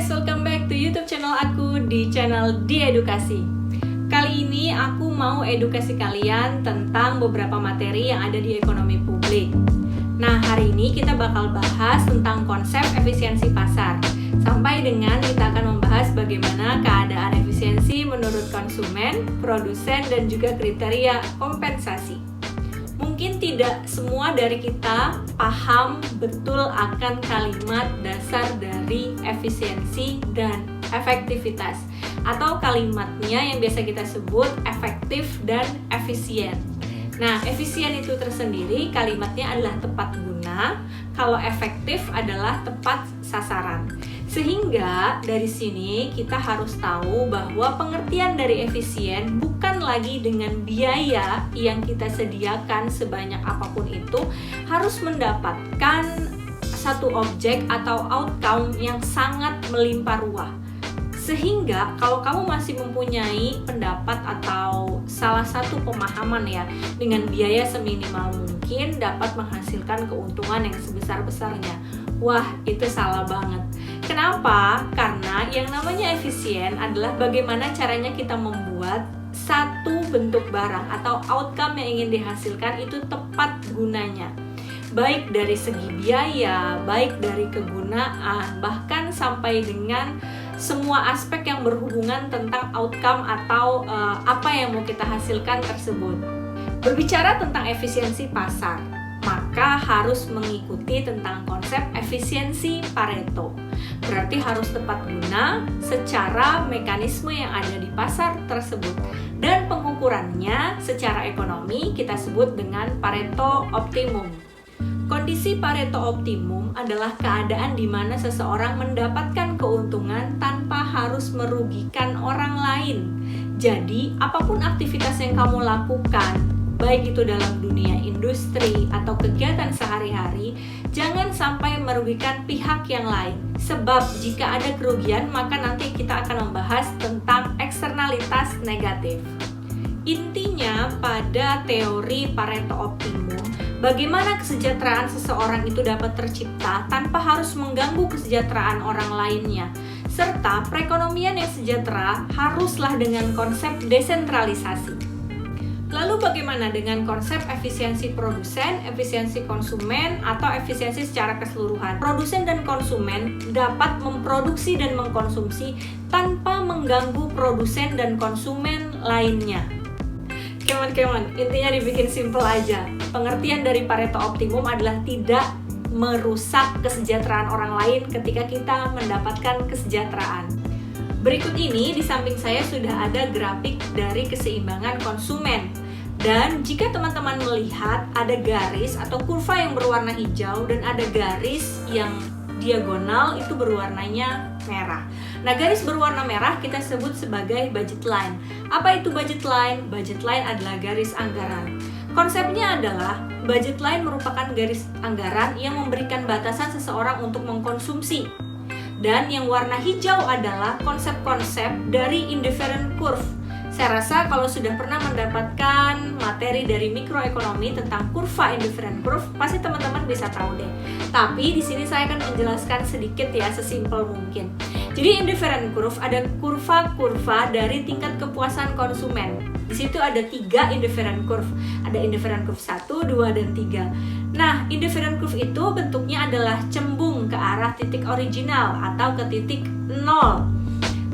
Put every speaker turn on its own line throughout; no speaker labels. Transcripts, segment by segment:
guys, welcome back to YouTube channel aku di channel Di Edukasi. Kali ini aku mau edukasi kalian tentang beberapa materi yang ada di ekonomi publik. Nah, hari ini kita bakal bahas tentang konsep efisiensi pasar. Sampai dengan kita akan membahas bagaimana keadaan efisiensi menurut konsumen, produsen, dan juga kriteria kompensasi. Mungkin tidak semua dari kita paham betul akan kalimat dasar dari efisiensi dan efektivitas, atau kalimatnya yang biasa kita sebut efektif dan efisien. Nah, efisien itu tersendiri kalimatnya adalah tepat guna, kalau efektif adalah tepat sasaran. Sehingga dari sini kita harus tahu bahwa pengertian dari efisien bukan lagi dengan biaya yang kita sediakan sebanyak apapun itu harus mendapatkan satu objek atau outcome yang sangat melimpah ruah. Sehingga kalau kamu masih mempunyai pendapat atau salah satu pemahaman ya, dengan biaya seminimal mungkin dapat menghasilkan keuntungan yang sebesar-besarnya. Wah, itu salah banget. Kenapa? Karena yang namanya efisien adalah bagaimana caranya kita membuat satu bentuk barang atau outcome yang ingin dihasilkan itu tepat gunanya. Baik dari segi biaya, baik dari kegunaan, bahkan sampai dengan semua aspek yang berhubungan tentang outcome atau apa yang mau kita hasilkan tersebut. Berbicara tentang efisiensi pasar, maka harus mengikuti tentang konsep efisiensi Pareto. Berarti harus tepat guna secara mekanisme yang ada di pasar tersebut. Dan pengukurannya secara ekonomi kita sebut dengan Pareto optimum. Kondisi Pareto optimum adalah keadaan di mana seseorang mendapatkan keuntungan tanpa harus merugikan orang lain. Jadi, apapun aktivitas yang kamu lakukan, baik itu dalam dunia industri atau kegiatan sehari-hari, jangan sampai merugikan pihak yang lain. Sebab jika ada kerugian, maka nanti kita akan membahas tentang eksternalitas negatif. Intinya pada teori Pareto optimum, bagaimana kesejahteraan seseorang itu dapat tercipta tanpa harus mengganggu kesejahteraan orang lainnya. Serta perekonomian yang sejahtera haruslah dengan konsep desentralisasi. Lalu bagaimana dengan konsep efisiensi produsen, efisiensi konsumen, atau efisiensi secara keseluruhan? Produsen dan konsumen dapat memproduksi dan mengkonsumsi tanpa mengganggu produsen dan konsumen lainnya. Keman, intinya dibikin simple aja. Pengertian dari Pareto optimum adalah tidak merusak kesejahteraan orang lain ketika kita mendapatkan kesejahteraan. Berikut ini di samping saya sudah ada grafik dari keseimbangan konsumen. Dan jika teman-teman melihat ada garis atau kurva yang berwarna hijau dan ada garis yang diagonal itu berwarnanya merah. Nah, garis berwarna merah kita sebut sebagai budget line. Apa itu budget line? Budget line adalah garis anggaran. Konsepnya adalah budget line merupakan garis anggaran yang memberikan batasan seseorang untuk mengkonsumsi. Dan yang warna hijau adalah konsep-konsep dari indifferent curve. Saya rasa kalau sudah pernah mendapatkan materi dari mikroekonomi tentang kurva indifferent curve, pasti teman-teman bisa tahu deh. Tapi di sini saya akan menjelaskan sedikit ya, sesimpel mungkin. Jadi indifferent curve ada kurva-kurva dari tingkat kepuasan konsumen. Di situ ada 3 indifferent curve. Ada indifferent curve 1, 2, dan 3. Nah, indifferent curve itu bentuknya adalah cembung ke arah titik original atau ke titik 0.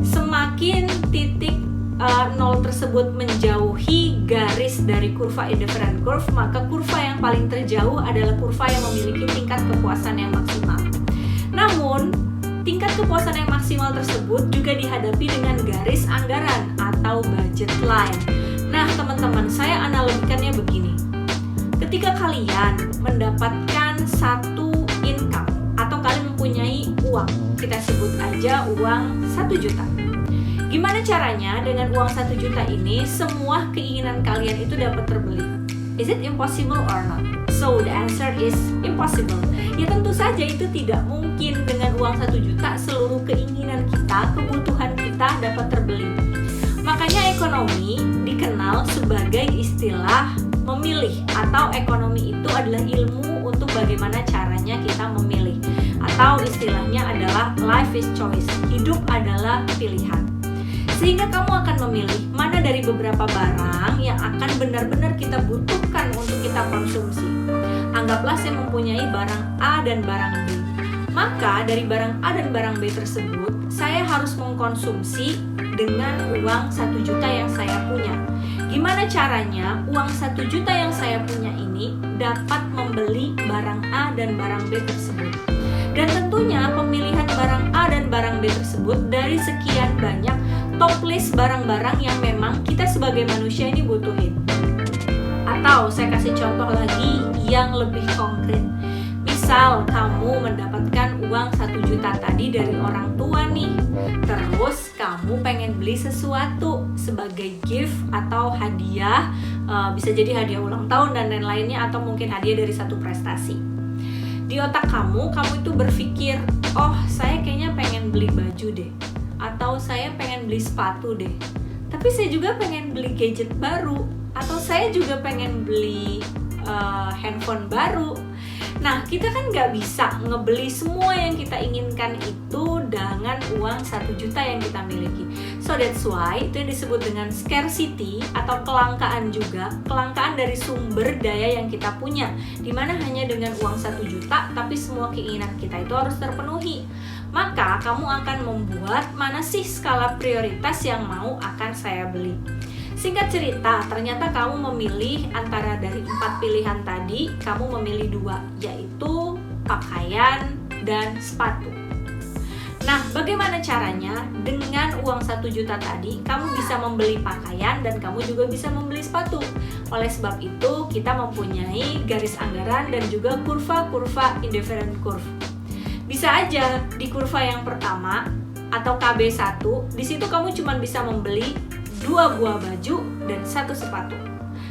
Semakin titik 0 tersebut menjauhi garis dari kurva indifferent curve, maka kurva yang paling terjauh adalah kurva yang memiliki tingkat kepuasan yang maksimal. Namun, tingkat kepuasan yang maksimal tersebut juga dihadapi dengan garis anggaran atau budget line. Nah, teman-teman, saya analogikannya begini. Ketika kalian mendapatkan satu income atau kalian mempunyai uang, kita sebut aja uang 1 juta. Gimana caranya dengan uang 1 juta ini semua keinginan kalian itu dapat terbeli? Is it impossible or not? So the answer is impossible. Ya tentu saja itu tidak mungkin. Dengan uang 1 juta seluruh keinginan kita, kebutuhan kita dapat terbeli. Makanya ekonomi dikenal sebagai istilah memilih, atau ekonomi itu adalah ilmu untuk bagaimana caranya kita memilih. Atau atau istilahnya adalah life is choice, hidup adalah pilihan. Sehingga kamu akan memilih mana dari beberapa barang yang akan benar-benar kita butuhkan untuk kita konsumsi. Anggaplah saya mempunyai barang A dan barang B. Maka dari barang A dan barang B tersebut, saya harus mengkonsumsi dengan uang 1 juta yang saya punya. Gimana caranya uang 1 juta yang saya punya ini dapat membeli barang A dan barang B tersebut? Dan tentunya pemilihan barang A dan barang B tersebut dari sekian banyak top list barang-barang yang memang kita sebagai manusia ini butuhin. Atau saya kasih contoh lagi yang lebih konkret. Misal kamu mendapatkan uang 1 juta tadi dari orang tua nih, terus kamu pengen beli sesuatu sebagai gift atau hadiah, bisa jadi hadiah ulang tahun dan lain-lainnya, atau mungkin hadiah dari satu prestasi. Di otak kamu itu berpikir, oh saya kayaknya pengen beli baju deh, atau saya pengen beli sepatu deh, tapi saya juga pengen beli gadget baru, atau saya juga pengen beli handphone baru. Nah, kita kan nggak bisa ngebeli semua yang kita inginkan itu dengan uang 1 juta yang kita miliki. So that's why itu yang disebut dengan scarcity atau kelangkaan juga. Kelangkaan dari sumber daya yang kita punya, dimana hanya dengan uang 1 juta tapi semua keinginan kita itu harus terpenuhi. Maka kamu akan membuat mana sih skala prioritas yang mau akan saya beli. Singkat cerita, ternyata kamu memilih antara dari 4 pilihan tadi, kamu memilih 2, yaitu pakaian dan sepatu. Nah, bagaimana caranya? Dengan uang 1 juta tadi, kamu bisa membeli pakaian dan kamu juga bisa membeli sepatu. Oleh sebab itu, kita mempunyai garis anggaran dan juga kurva-kurva indifferent curve. Bisa aja di kurva yang pertama atau KB1, di situ kamu cuma bisa membeli 2 buah baju dan 1 sepatu.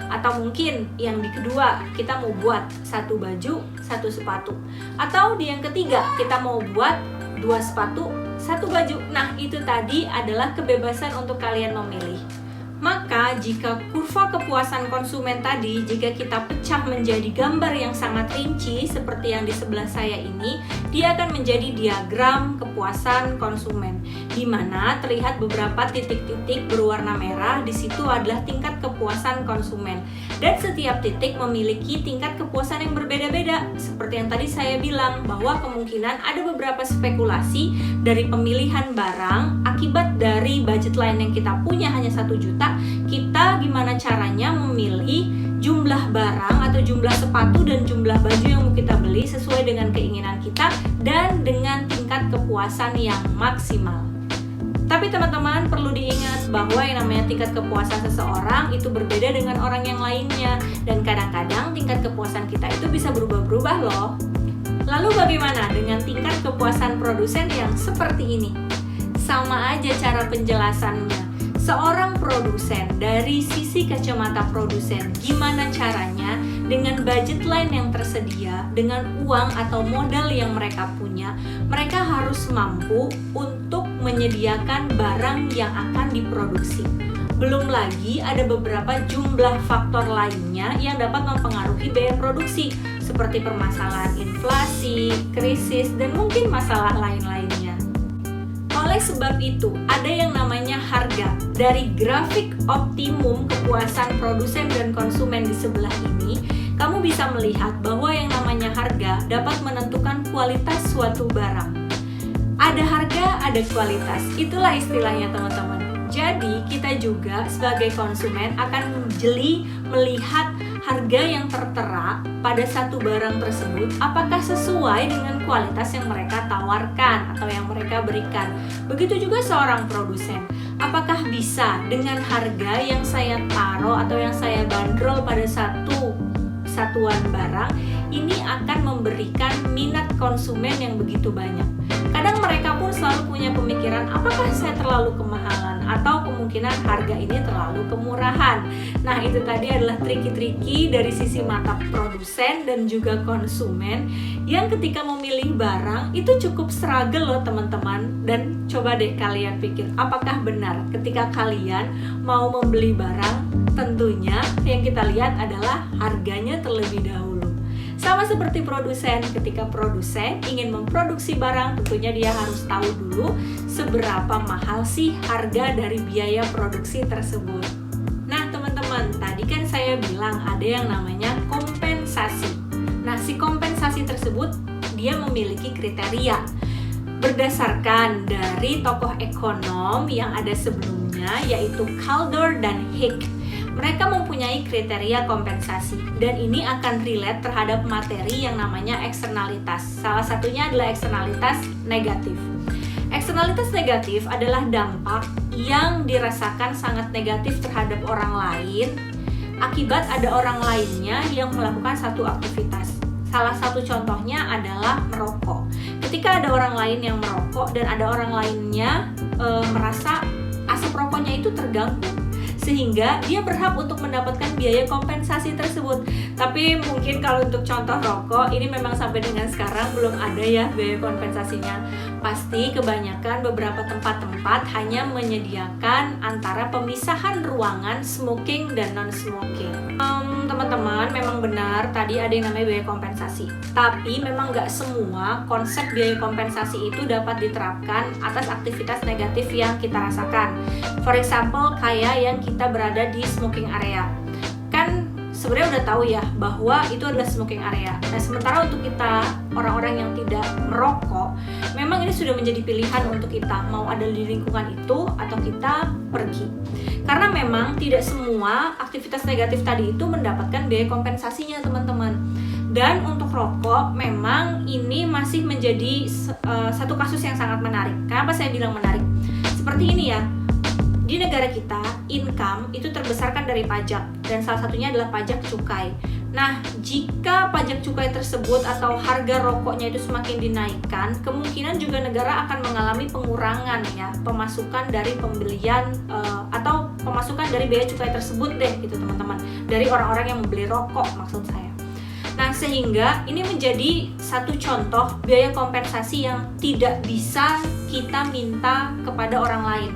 Atau mungkin yang di kedua kita mau buat 1 baju, 1 sepatu. Atau di yang ketiga kita mau buat 2 sepatu, 1 baju. Nah, itu tadi adalah kebebasan untuk kalian memilih. Maka jika kurva kepuasan konsumen tadi, jika kita pecah menjadi gambar yang sangat rinci seperti yang di sebelah saya ini, dia akan menjadi diagram kepuasan konsumen, di mana terlihat beberapa titik-titik berwarna merah. Di situ adalah tingkat kepuasan konsumen, dan setiap titik memiliki tingkat kepuasan yang berbeda-beda. Seperti yang tadi saya bilang, bahwa kemungkinan ada beberapa spekulasi dari pemilihan barang akibat dari budget line yang kita punya hanya 1 juta. Kita gimana caranya memilih jumlah barang atau jumlah sepatu dan jumlah baju yang mau kita beli sesuai dengan keinginan kita dan dengan tingkat kepuasan yang maksimal. Tapi teman-teman perlu diingat bahwa yang namanya tingkat kepuasan seseorang itu berbeda dengan orang yang lainnya, dan kadang-kadang tingkat kepuasan kita itu bisa berubah-berubah loh. Lalu bagaimana dengan tingkat kepuasan produsen yang seperti ini? Sama aja cara penjelasannya. Seorang produsen, dari sisi kacamata produsen, gimana caranya dengan budget line yang tersedia, dengan uang atau modal yang mereka punya, mereka harus mampu untuk menyediakan barang yang akan diproduksi. Belum lagi ada beberapa jumlah faktor lainnya yang dapat mempengaruhi biaya produksi, seperti permasalahan inflasi, krisis, dan mungkin masalah lain-lainnya. Oleh sebab itu, ada yang namanya harga. Dari grafik optimum kepuasan produsen dan konsumen di sebelah ini, kamu bisa melihat bahwa yang namanya harga dapat menentukan kualitas suatu barang. Ada harga, ada kualitas. Itulah istilahnya teman-teman. Jadi, kita juga sebagai konsumen akan jeli melihat harga yang tertera pada satu barang tersebut apakah sesuai dengan kualitas yang mereka tawarkan atau yang mereka berikan. Begitu juga seorang produsen, apakah bisa dengan harga yang saya taruh atau yang saya bandrol pada satu satuan barang ini akan memberikan minat konsumen yang begitu banyak. Kadang mereka pun selalu punya pemikiran, apakah saya terlalu kemahalan atau kemungkinan harga ini terlalu kemurahan. Nah, itu tadi adalah triki-triki dari sisi mata produsen dan juga konsumen yang ketika memilih barang itu cukup struggle loh teman-teman. Dan coba deh kalian pikir, apakah benar ketika kalian mau membeli barang, tentunya yang kita lihat adalah harganya terlebih dahulu. Sama seperti produsen, ketika produsen ingin memproduksi barang, tentunya dia harus tahu dulu seberapa mahal sih harga dari biaya produksi tersebut. Nah teman-teman, tadi kan saya bilang ada yang namanya kompensasi. Nah si kompensasi tersebut dia memiliki kriteria berdasarkan dari tokoh ekonom yang ada sebelumnya, yaitu Kaldor dan Hick. Mereka mempunyai kriteria kompensasi dan ini akan relate terhadap materi yang namanya eksternalitas. Salah satunya adalah eksternalitas negatif. Eksternalitas negatif adalah dampak yang dirasakan sangat negatif terhadap orang lain akibat ada orang lainnya yang melakukan satu aktivitas. Salah satu contohnya adalah merokok. Ketika ada orang lain yang merokok dan ada orang lainnya merasa asap rokoknya itu terganggu, sehingga dia berhak untuk mendapatkan biaya kompensasi tersebut. Tapi mungkin kalau untuk contoh rokok, ini memang sampai dengan sekarang belum ada ya biaya kompensasinya. Pasti kebanyakan beberapa tempat-tempat hanya menyediakan antara pemisahan ruangan smoking dan non-smoking. Teman-teman, memang benar tadi ada yang namanya biaya kompensasi. Tapi memang nggak semua konsep biaya kompensasi itu dapat diterapkan atas aktivitas negatif yang kita rasakan. For example, kayak yang kita berada di smoking area. Kan sebenarnya udah tahu ya bahwa itu adalah smoking area. Nah, sementara untuk kita orang-orang yang tidak merokok, memang ini sudah menjadi pilihan untuk kita mau ada di lingkungan itu atau kita pergi. Karena memang tidak semua aktivitas negatif tadi itu mendapatkan biaya kompensasinya, teman-teman. Dan untuk rokok memang ini masih menjadi satu kasus yang sangat menarik. Kenapa saya bilang menarik? Seperti ini ya. Di negara kita, income itu terbesarkan dari pajak, dan salah satunya adalah pajak cukai. Nah, jika pajak cukai tersebut atau harga rokoknya itu semakin dinaikkan, kemungkinan juga negara akan mengalami pengurangan ya, pemasukan dari pembelian atau pemasukan dari biaya cukai tersebut deh gitu teman-teman, dari orang-orang yang membeli rokok maksud saya. Nah, sehingga ini menjadi satu contoh biaya kompensasi yang tidak bisa kita minta kepada orang lain.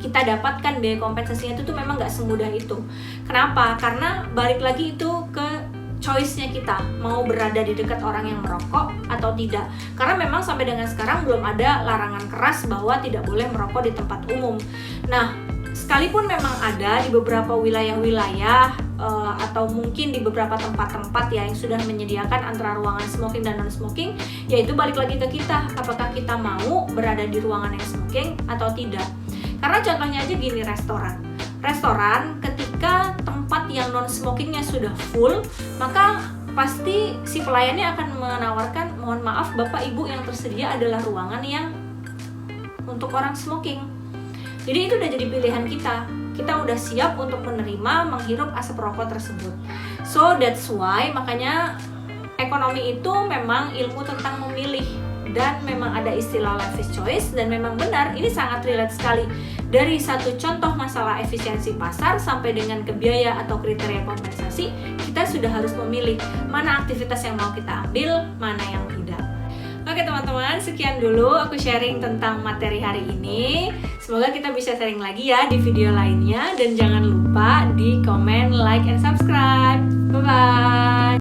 Kita dapatkan biaya kompensasinya itu tuh memang nggak semudah itu. Kenapa? Karena balik lagi itu ke choice-nya kita, mau berada di dekat orang yang merokok atau tidak. Karena memang sampai dengan sekarang belum ada larangan keras bahwa tidak boleh merokok di tempat umum. Nah, sekalipun memang ada di beberapa wilayah-wilayah atau mungkin di beberapa tempat-tempat ya yang sudah menyediakan antara ruangan smoking dan non-smoking, yaitu balik lagi ke kita, apakah kita mau berada di ruangan yang smoking atau tidak. Karena contohnya aja gini, restoran ketika tempat yang non-smokingnya sudah full, maka pasti si pelayannya akan menawarkan, mohon maaf Bapak Ibu, yang tersedia adalah ruangan yang untuk orang smoking. Jadi itu udah jadi pilihan kita udah siap untuk menerima menghirup asap rokok tersebut. So that's why makanya ekonomi itu memang ilmu tentang memilih. Dan memang ada istilah life is choice, dan memang benar ini sangat relate sekali. Dari satu contoh masalah efisiensi pasar sampai dengan ke biaya atau kriteria kompensasi, kita sudah harus memilih mana aktivitas yang mau kita ambil, mana yang tidak. Oke teman-teman, sekian dulu aku sharing tentang materi hari ini. Semoga kita bisa sharing lagi ya di video lainnya, dan jangan lupa di komen, like, and subscribe. Bye-bye.